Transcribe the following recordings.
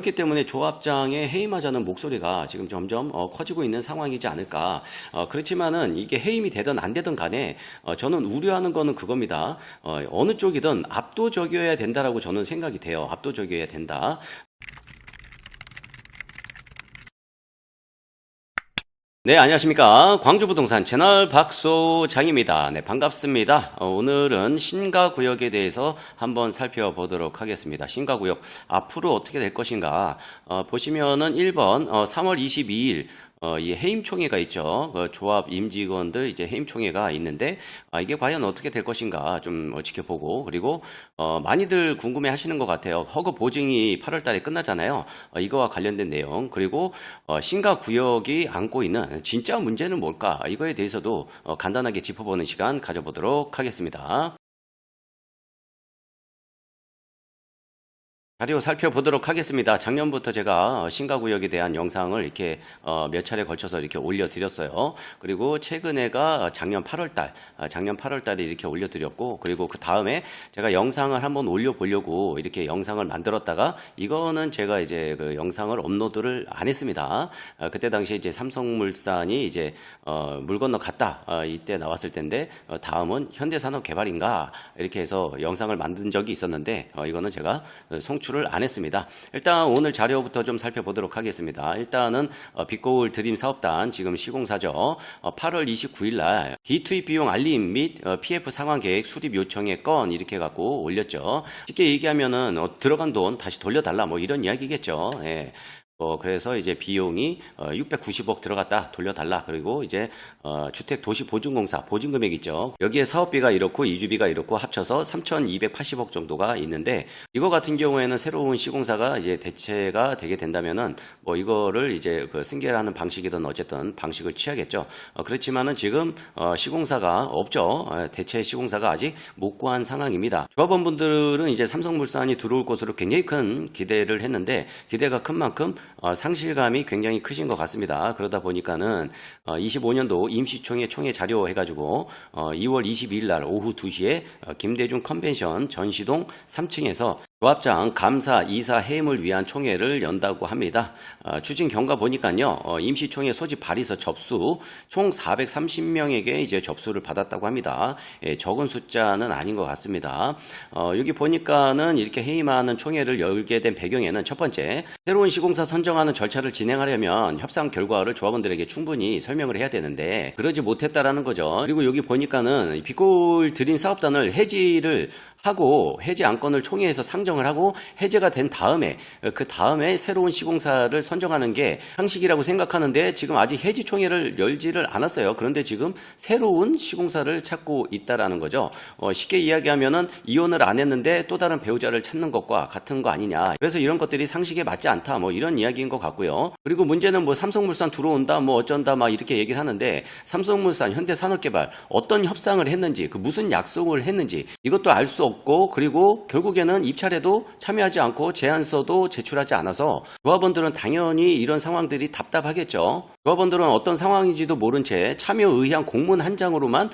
그렇기 때문에 조합장에 해임하자는 목소리가 지금 점점 커지고 있는 상황이지 않을까. 그렇지만은 이게 해임이 되든 안 되든 간에 저는 우려하는 거는 그겁니다. 어느 쪽이든 압도적이어야 된다라고 저는 생각이 돼요. 압도적이어야 된다. 네, 안녕하십니까. 광주부동산 채널 박소장입니다. 네, 반갑습니다. 오늘은 신가구역에 대해서 한번 살펴보도록 하겠습니다. 신가구역 앞으로 어떻게 될 것인가. 보시면은 1번 3월 22일 이 해임총회가 있죠. 조합 임직원들 이제 해임총회가 있는데 이게 과연 어떻게 될 것인가 좀 지켜보고, 그리고 많이들 궁금해 하시는 것 같아요. 허그 보증이 8월 달에 끝나잖아요. 이거와 관련된 내용, 그리고 신가 구역이 안고 있는 진짜 문제는 뭘까, 이거에 대해서도 간단하게 짚어보는 시간 가져보도록 하겠습니다. 자료 살펴보도록 하겠습니다. 작년부터 제가 신가구역에 대한 영상을 이렇게 몇 차례 걸쳐서 이렇게 올려드렸어요. 그리고 최근에가 작년 8월달에 이렇게 올려드렸고, 그리고 그 다음에 제가 영상을 한번 올려보려고 이렇게 영상을 만들었다가 이거는 제가 이제 그 영상을 업로드를 안 했습니다. 그때 당시에 이제 삼성물산이 이제 물 건너 갔다 이때 나왔을 텐데, 다음은 현대산업개발인가 이렇게 해서 영상을 만든 적이 있었는데 이거는 제가 송출을 안 했습니다. 일단 오늘 자료부터 좀 살펴보도록 하겠습니다. 일단은 빛거울 드림 사업단 지금 시공사죠. 8월 29일 날 기투입 비용 알림 및 PF 상환 계획 수립 요청의 건 이렇게 갖고 올렸죠. 쉽게 얘기하면은 들어간 돈 다시 돌려달라 뭐 이런 이야기겠죠. 예. 그래서 이제 비용이 690억 들어갔다 돌려달라. 그리고 이제 주택도시보증공사 보증금액 있죠. 여기에 사업비가 이렇고 이주비가 이렇고 합쳐서 3,280억 정도가 있는데, 이거 같은 경우에는 새로운 시공사가 이제 대체가 되게 된다면은 뭐 이거를 이제 그 승계하는 방식이든 어쨌든 방식을 취하겠죠. 그렇지만은 지금 시공사가 없죠. 대체 시공사가 아직 못 구한 상황입니다. 조합원분들은 이제 삼성물산이 들어올 것으로 굉장히 큰 기대를 했는데, 기대가 큰 만큼 상실감이 굉장히 크신 것 같습니다. 그러다 보니까는 25년도 임시총회 총회 자료 해가지고 2월 22일 날 오후 2시에 김대중 컨벤션 전시동 3층에서 조합장 감사 이사 해임을 위한 총회를 연다고 합니다. 추진 경과 보니까요, 임시총회 소집 발의서 접수 총 430명에게 이제 접수를 받았다고 합니다. 예, 적은 숫자는 아닌 것 같습니다. 여기 보니까는 이렇게 해임하는 총회를 열게 된 배경에는 첫 번째, 새로운 시공사 선정하는 절차를 진행하려면 협상 결과를 조합원들에게 충분히 설명을 해야 되는데 그러지 못했다라는 거죠. 그리고 여기 보니까는 빛거울 드림 사업단을 해지를 하고 해지 안건을 총회에서 상정을 하고 해제가 된 다음에 그 다음에 새로운 시공사를 선정하는 게 상식이라고 생각하는데, 지금 아직 해지 총회를 열지를 않았어요. 그런데 지금 새로운 시공사를 찾고 있다라는 거죠. 쉽게 이야기하면은 이혼을 안 했는데 또 다른 배우자를 찾는 것과 같은 거 아니냐. 그래서 이런 것들이 상식에 맞지 않다. 뭐 이런 이야기인 것 같고요. 그리고 문제는 뭐 삼성물산 들어온다 뭐 어쩐다 막 이렇게 얘기를 하는데, 삼성물산 현대산업개발 어떤 협상을 했는지, 그 무슨 약속을 했는지 이것도 알 수 없고, 그리고 결국에는 입찰에도 참여하지 않고 제안서도 제출하지 않아서 조합원들은 당연히 이런 상황들이 답답하겠죠. 조합원들은 어떤 상황인지도 모른 채 참여 의향 공문 한 장으로만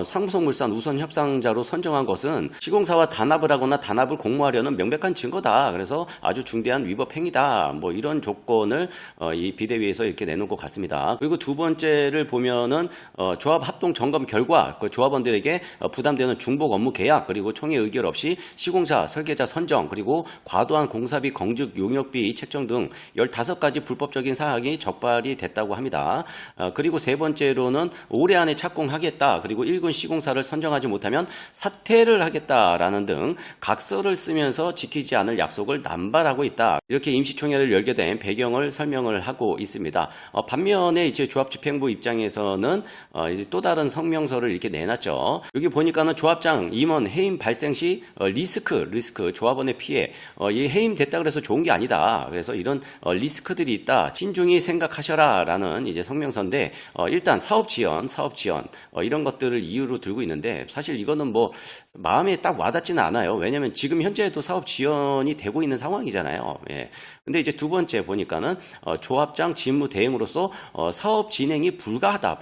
삼성물산 우선 협상자로 선정한 것은 시공사와 단합을 하거나 단합을 공모하려는 명백한 증거다. 그래서 아주 중대한 위법 행위다. 뭐 이런 조건을 이 비대위에서 이렇게 내놓은 것 같습니다. 그리고 두 번째를 보면은 조합 합동 점검 결과 그 조합원들에게 부담되는 중복 업무 계약, 그리고 총회 의결 없이 시공사 설계자 선정, 그리고 과도한 공사비 공직 용역비 책정 등 15가지 불법적인 사항이 적발이 됐다고 합니다. 그리고 세 번째로는 올해 안에 착공하겠다, 그리고 1군 시공사를 선정하지 못하면 사퇴를 하겠다라는 등 각서를 쓰면서 지키지 않을 약속을 남발하고 있다. 이렇게 임시총회를 열게 된 배경을 설명을 하고 있습니다. 반면에 이제 조합집행부 입장에서는 이제 또 다른 성명서를 이렇게 내놨죠. 여기 보니까는 조합장 임원 해임 발생 시 리스크 조합원의 피해, 이 해임됐다 그래서 좋은 게 아니다. 그래서 이런 리스크들이 있다. 신중히 생각하셔라 라는 이제 성명서인데, 일단 사업 지연 이런 것들을 이유로 들고 있는데, 사실 이거는 뭐 마음에 딱 와닿지는 않아요. 왜냐하면 지금 현재도 사업 지연이 되고 있는 상황이잖아요. 예. 근데 이제 두 번째 보니까는 조합장 직무 대행으로서 사업 진행이 불가하다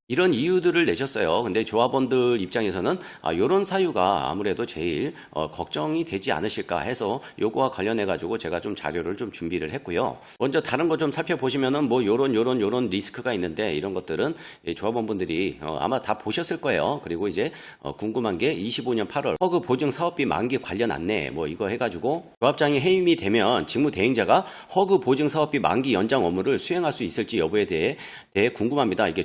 이런 이유들을 내셨어요. 근데 조합원들 입장에서는 이런 사유가 아무래도 제일 걱정이 되지 되지 않으실까 해서 요거와 관련해 가지고 제가 좀 자료를 좀 준비를 했고요. 먼저 다른 거 좀 살펴보시면은 뭐 요런 리스크가 있는데 이런 것들은 조합원분들이 아마 다 보셨을 거예요. 그리고 이제 궁금한 게 25년 8월 허그 보증 사업비 만기 관련 안내 뭐 이거 해가지고 조합장이 해임이 되면 직무 대행자가 허그 보증 사업비 만기 연장 업무를 수행할 수 있을지 여부에 대해 궁금합니다. 이게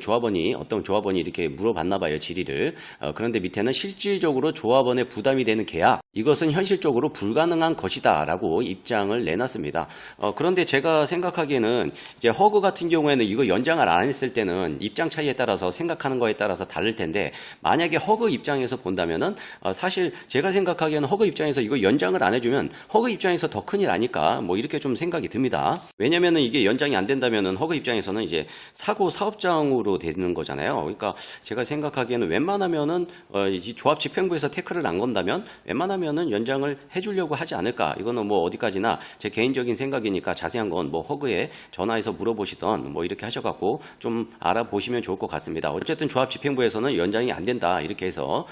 어떤 조합원이 이렇게 물어봤나 봐요, 질의를. 그런데 밑에는 실질적으로 조합원의 부담이 되는 계약, 이것은 현실적으로 불가능한 것이다라고 입장을 내놨습니다. 그런데 제가 생각하기에는 이제 허그 같은 경우에는 이거 연장을 안 했을 때는 입장 차이에 따라서 생각하는 거에 따라서 다를 텐데, 만약에 허그 입장에서 본다면은 사실 제가 생각하기에는 허그 입장에서 이거 연장을 안 해주면 허그 입장에서 더 큰일 아닐까 뭐 이렇게 좀 생각이 듭니다. 왜냐면은 이게 연장이 안 된다면은 허그 입장에서는 이제 사고 사업장으로 되는 거잖아요. 그러니까 제가 생각하기에는 웬만하면은 이 조합 집행부에서 태클을 안 건다면 웬만하면은 연장을 해주려고 하지 않을까. 이거는 뭐 어디까지나 제 개인적인 생각이니까 자세한 건 뭐 허그에 전화해서 물어보시던 뭐 이렇게 하셔갖고 좀 알아보시면 좋을 것 같습니다. 어쨌든 조합 집행부에서는 연장이 안 된다 이렇게 해서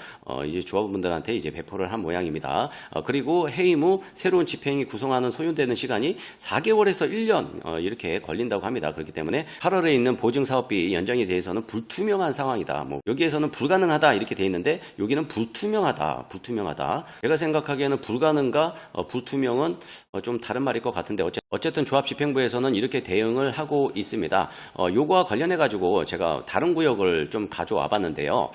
이제 조합원분들한테 이제 배포를 한 모양입니다. 그리고 해임 후 새로운 집행이 구성하는 소요되는 시간이 4개월에서 1년 이렇게 걸린다고 합니다. 그렇기 때문에 8월에 있는 보증사업비 연장에 대해서는 불투명한 상황이다. 뭐 여기에서는 불가능하다 이렇게 돼 있는데 여기는 불투명하다. 제가 생각하기에는 불가능과 불투명은 좀 다른 말일 것 같은데 어쨌든 조합 집행부에서는 이렇게 대응을 하고 있습니다. 요거와 관련해 가지고 제가 다른 구역을 좀 가져와 봤는데요.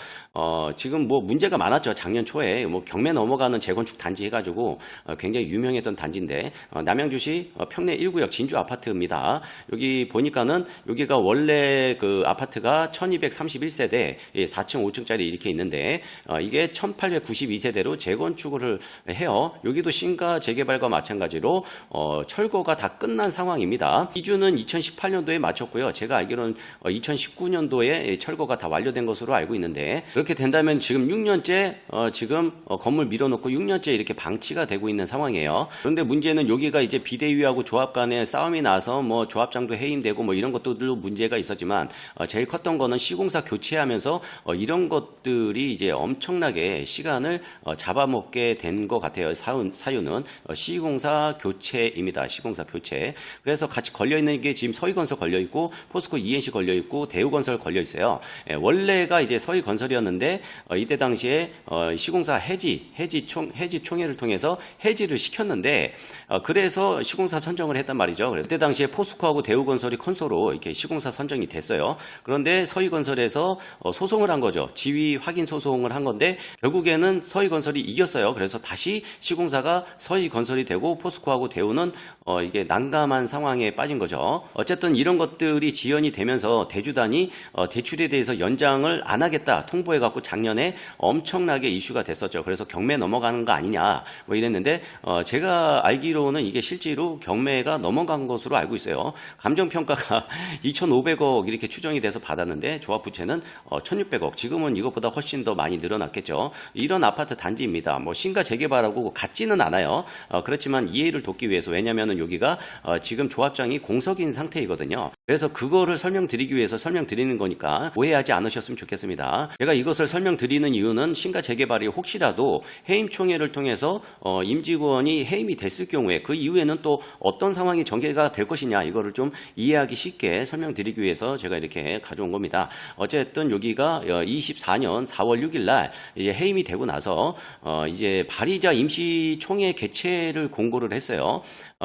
지금 뭐 문제가 많았죠. 작년 초에 뭐 경매 넘어가는 재건축 단지 해가지고 굉장히 유명했던 단지인데 남양주시 평내 1구역 진주 아파트입니다. 여기 보니까는 여기가 원래 그 아파트가 1231세대 4층 5층짜리 이렇게 있는데 이게 1892세대로 재건축을 해요. 여기도 신가 재개발과 마찬가지로 철거가 다 끝난 상황입니다. 기준은 2018년도에 마쳤고요. 제가 알기로는 2019년도에 철거가 다 완료된 것으로 알고 있는데 그렇게 된다면 지금 6년째 지금 건물 밀어놓고 6년째 이렇게 방치가 되고 있는 상황이에요. 그런데 문제는 여기가 이제 비대위하고 조합 간에 싸움이 나서 뭐 조합장도 해임되고 뭐 이런 것들도 문제가 있었지만 제일 컸던 거는 시공사 교체하면서 이런 것들이 이제 엄청나게 시간을 잡아먹게 된 것 같아요. 사유는 시공사 교체입니다. 시공사 교체. 그래서 같이 걸려있는 게 지금 서희건설 걸려있고 포스코 ENC 걸려있고 대우건설 걸려있어요. 원래가 이제 서희건설이었는데 이때 당시에 시공사 해지 총회를 통해서 해지를 시켰는데 그래서 시공사 선정을 했단 말이죠. 그때 당시에 포스코하고 대우건설이 컨소로 이렇게 시공사 선정이 됐어요. 그런데 서희건설에서 소송을 한 거죠. 지위 확인 소송을 한 건데 결국에는 서희건설이 이겼어요. 그래서 다시 시공사가 서희건설이 되고 포스코하고 대우는 이게 난감한 상황에 빠진 거죠. 어쨌든 이런 것들이 지연이 되면서 대주단이 대출에 대해서 연장을 안 하겠다 통보해갖고 작년에 엄청나게 이슈가 됐었죠. 그래서 경매 넘어가는 거 아니냐 뭐 이랬는데 제가 알기로는 이게 실제로 경매가 넘어간 것으로 알고 있어요. 감정평가가 2,500억 이렇게 추정이 돼서 받았는데 조합부채는 1,600억. 지금은 이것보다 훨씬 더 많이 늘어났겠죠. 이런 아파트 단지입니다. 뭐 신가 재개발하고 같지는 않아요. 그렇지만 이해를 돕기 위해서 왜냐하면 여기가 지금 조합장이 공석인 상태이거든요. 그래서 그거를 설명드리기 위해서 설명드리는 거니까 오해하지 않으셨으면 좋겠습니다. 제가 이것을 설명드리는 이유는 신가 재개발이 혹시라도 해임 총회를 통해서 임직원이 해임이 됐을 경우에 그 이후에는 또 어떤 상황이 전개가 될 것이냐 이거를 좀 이해하기 쉽게 설명드리기 위해서 제가 이렇게 가져온 겁니다. 어쨌든 여기가 24년 4월 6일 날 이제 해임이 되고 나서 이제 발의자 임시총회 개최를 공고를 했어요.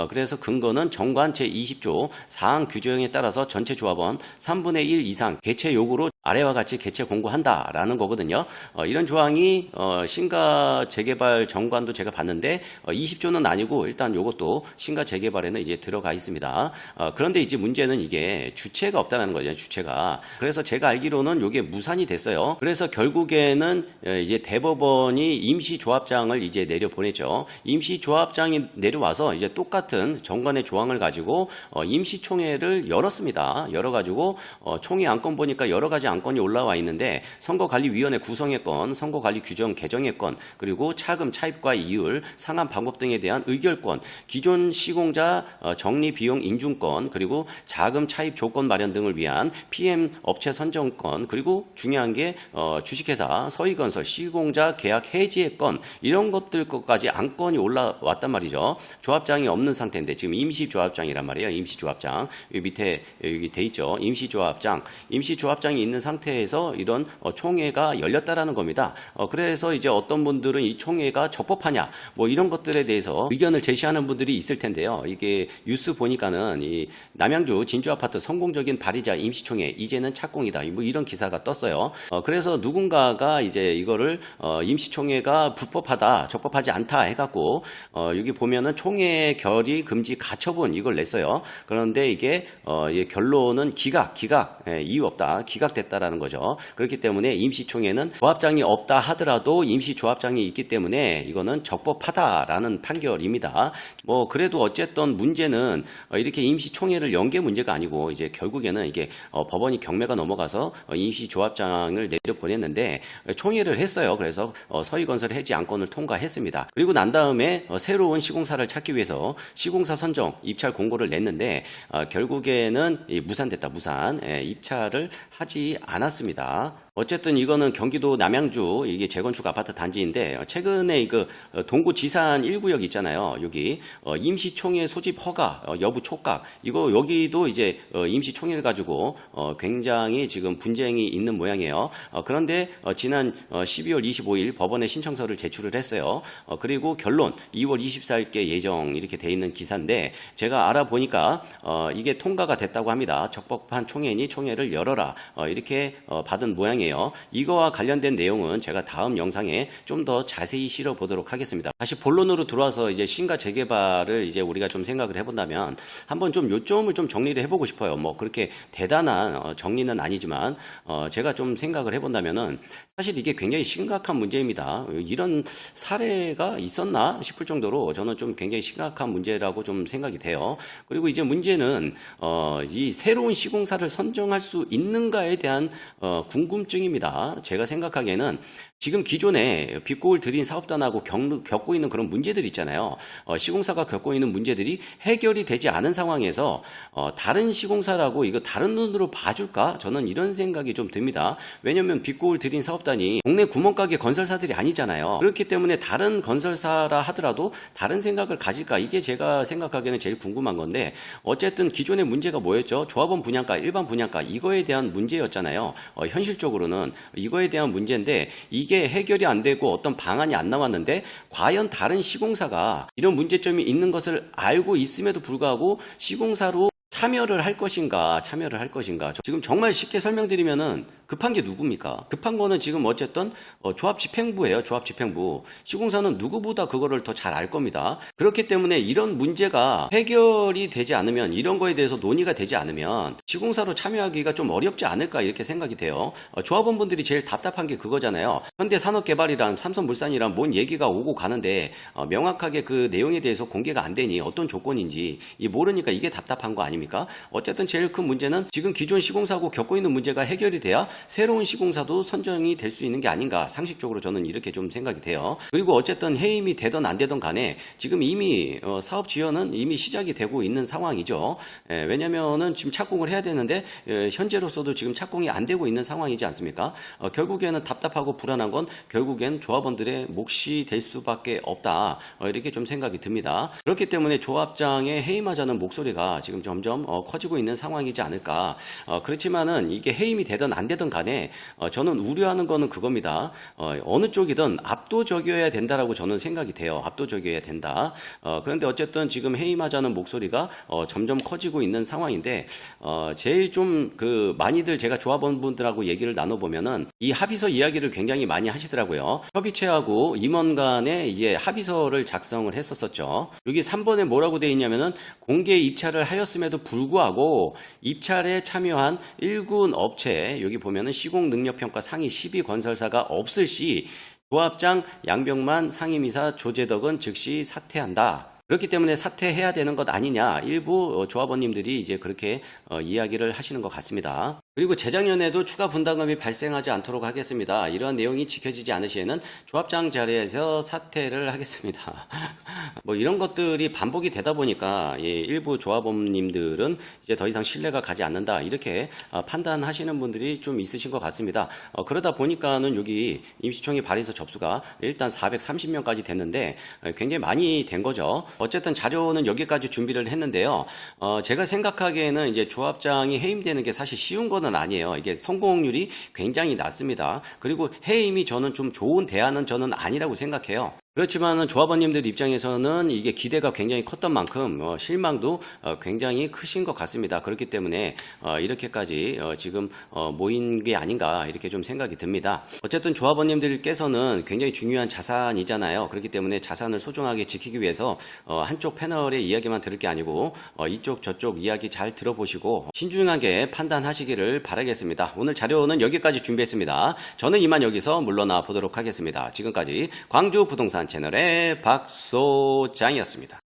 그래서 근거는 정관 제20조 사항 규정에 따라서 전체 조합원 3분의 1 이상 개최 요구로 아래와 같이 개최 공고한다라는 거거든요. 이런 조항이 신가 재개발 정관도 제가 봤는데 20조는 아니고 일단 이것도 신가 재개발에는 이제 들어가 있습니다. 그런데 이제 문제는 이게 주체가 없다는 거죠. 주체가. 그래서 제가 알기로는 이게 무산이 됐어요. 그래서 결국에는 이제 대법원이 임시조합장을 이제 내려보냈죠. 임시조합장이 내려와서 이제 똑같은 정관의 조항을 가지고 임시총회를 열었습니다. 열었습니다. 열어가지고 총회 안건 보니까 여러 가지 안건이 올라와 있는데 선거관리위원회 구성의 건, 선거관리 규정 개정의 건, 그리고 차금 차입과 이율, 상한 방법 등에 대한 의결권, 기존 시공자 정리 비용 인중권, 그리고 자금 차입 조건 마련 등을 위한 PM 업체 선정권, 그리고 중요한 게 주식회사 서희건설 시공자 계약 해지의 건, 이런 것들 것까지 안건이 올라왔단 말이죠. 조합장이 없는 상태인데 지금 임시조합장이란 말이에요. 임시조합장 여기 밑에 여기 돼 있죠. 임시조합장이 있는 상태에서 이런 총회가 열렸다라는 겁니다. 그래서 이제 어떤 분들은 이 총회가 적법하냐 뭐 이런 것들에 대해서 의견을 제시하는 분들이 있을 텐데요. 이게 뉴스 보니까는 이 남양주 진주아파트 성공적인 발의자 임시총회 이제는 착공이다 뭐 이런 기사가 떴어요. 그래서 누군가가 이제 이거를 임시총회가 불법하다 적법하지 않다 해갖고 여기 보면은 총회 결의 금지 가처분 이걸 냈어요. 그런데 이게 결론은 기각 이유 없다 기각됐다라는 거죠. 그렇기 때문에 임시총회는 조합장이 없다 하더라도 임시조합장이 있기 때문에 이거는 적법하다라는 판결입니다. 뭐 그래도 어쨌든 문제는 이렇게 임시총회를 연 게 문제가 아니고 이제 결국에는 이게 법원이 경매가 넘어가서 임시조합장을 내려보냈는데 총회를 했어요. 그래서 서희건설 해지 안건을 통과했습니다. 그리고 난 다음에 새로운 시공사를 찾기 위해서 시공사 선정 입찰 공고를 냈는데 결국에는 무산됐다. 입찰을 하지 않았습니다. 어쨌든 이거는 경기도 남양주 이게 재건축 아파트 단지인데 최근에 이거 동구 지산 1구역 있잖아요. 여기 임시총회 소집 허가 여부 촉각 이거 여기도 이제 임시총회를 가지고 굉장히 지금 분쟁이 있는 모양이에요. 그런데 지난 12월 25일 법원에 신청서를 제출을 했어요. 그리고 결론 2월 24일께 예정 이렇게 돼 있는 기사인데 제가 알아보니까 이게 통과가 됐다고 합니다. 적법한 총회니 총회를 열어라 이렇게 받은 모양이에요. 이거와 관련된 내용은 제가 다음 영상에 좀 더 자세히 실어 보도록 하겠습니다. 다시 본론으로 들어와서 이제 신가 재개발을 이제 우리가 좀 생각을 해본다면 한번 좀 요점을 좀 정리를 해보고 싶어요. 뭐 그렇게 대단한 정리는 아니지만 제가 좀 생각을 해본다면은 사실 이게 굉장히 심각한 문제입니다. 이런 사례가 있었나 싶을 정도로 저는 좀 굉장히 심각한 문제라고 좀 생각이 돼요. 그리고 이제 문제는 이 새로운 시공사를 선정할 수 있는가에 대한 궁금증입니다. 제가 생각하기에는 지금 기존에 빅골 들인 사업단하고 겪고 있는 그런 문제들 있잖아요. 시공사가 겪고 있는 문제들이 해결이 되지 않은 상황에서 다른 시공사라고 이거 다른 눈으로 봐줄까? 저는 이런 생각이 좀 듭니다. 왜냐하면 빅골 들인 사업단이 동네 구멍가게 건설사들이 아니잖아요. 그렇기 때문에 다른 건설사라 하더라도 다른 생각을 가질까? 이게 제가 생각하기에는 제일 궁금한 건데 어쨌든 기존의 문제가 뭐였죠? 조합원 분양가, 일반 분양가 이거에 대한 문제였잖아요. 현실적으로는 이거에 대한 문제인데 이게 해결이 안 되고 어떤 방안이 안 나왔는데 과연 다른 시공사가 이런 문제점이 있는 것을 알고 있음에도 불구하고 시공사로 참여를 할 것인가. 지금 정말 쉽게 설명드리면은 급한 게 누굽니까? 급한 거는 지금 어쨌든 조합집행부예요. 조합집행부. 시공사는 누구보다 그거를 더 잘 알 겁니다. 그렇기 때문에 이런 문제가 해결이 되지 않으면 이런 거에 대해서 논의가 되지 않으면 시공사로 참여하기가 좀 어렵지 않을까 이렇게 생각이 돼요. 조합원분들이 제일 답답한 게 그거잖아요. 현대산업개발이랑 삼성물산이랑 뭔 얘기가 오고 가는데 명확하게 그 내용에 대해서 공개가 안 되니 어떤 조건인지 모르니까 이게 답답한 거 아닙니까? 어쨌든 제일 큰 문제는 지금 기존 시공사하고 겪고 있는 문제가 해결이 돼야 새로운 시공사도 선정이 될 수 있는 게 아닌가 상식적으로 저는 이렇게 좀 생각이 돼요. 그리고 어쨌든 해임이 되든 안 되든 간에 지금 이미 사업 지연은 이미 시작이 되고 있는 상황이죠. 왜냐면은 지금 착공을 해야 되는데 현재로서도 지금 착공이 안 되고 있는 상황이지 않습니까? 결국에는 답답하고 불안한 건 결국엔 조합원들의 몫이 될 수밖에 없다. 이렇게 좀 생각이 듭니다. 그렇기 때문에 조합장에 해임하자는 목소리가 지금 점점 커지고 있는 상황이지 않을까. 그렇지만은 이게 해임이 되든 안 되든 간에 저는 우려하는 거는 그겁니다. 어느 쪽이든 압도적이어야 된다라고 저는 생각이 돼요. 압도적이어야 된다. 그런데 어쨌든 지금 해임하자는 목소리가 점점 커지고 있는 상황인데 제일 좀 많이들 제가 조합원분들하고 얘기를 나눠보면은 이 합의서 이야기를 굉장히 많이 하시더라고요. 협의체하고 임원 간에 이제 합의서를 작성을 했었었죠. 여기 3번에 뭐라고 되어 있냐면은 공개 입찰을 하였음에도 불구하고 입찰에 참여한 1군 업체 여기 보면은 시공능력평가 상위 10위 건설사가 없을 시 조합장 양병만 상임이사 조재덕은 즉시 사퇴한다. 그렇기 때문에 사퇴해야 되는 것 아니냐, 일부 조합원님들이 이제 그렇게 이야기를 하시는 것 같습니다. 그리고 재작년에도 추가 분담금이 발생하지 않도록 하겠습니다. 이러한 내용이 지켜지지 않을 시에는 조합장 자리에서 사퇴를 하겠습니다. 뭐 이런 것들이 반복이 되다 보니까 일부 조합원님들은 이제 더 이상 신뢰가 가지 않는다, 이렇게 판단하시는 분들이 좀 있으신 것 같습니다. 그러다 보니까는 여기 임시총회 발의서 접수가 일단 430명까지 됐는데 굉장히 많이 된 거죠. 어쨌든 자료는 여기까지 준비를 했는데요. 제가 생각하기에는 이제 조합장이 해임되는 게 사실 쉬운 건 아니에요. 이게 성공률이 굉장히 낮습니다. 그리고 해임이 저는 좀 좋은 대안은 저는 아니라고 생각해요. 그렇지만 조합원님들 입장에서는 이게 기대가 굉장히 컸던 만큼 실망도 굉장히 크신 것 같습니다. 그렇기 때문에 이렇게까지 지금 모인 게 아닌가, 이렇게 좀 생각이 듭니다. 어쨌든 조합원님들께서는 굉장히 중요한 자산이잖아요. 그렇기 때문에 자산을 소중하게 지키기 위해서 한쪽 패널의 이야기만 들을 게 아니고 이쪽 저쪽 이야기 잘 들어보시고 신중하게 판단하시기를 바라겠습니다. 오늘 자료는 여기까지 준비했습니다. 저는 이만 여기서 물러나 보도록 하겠습니다. 지금까지 광주 부동산 채널의 박소장이었습니다.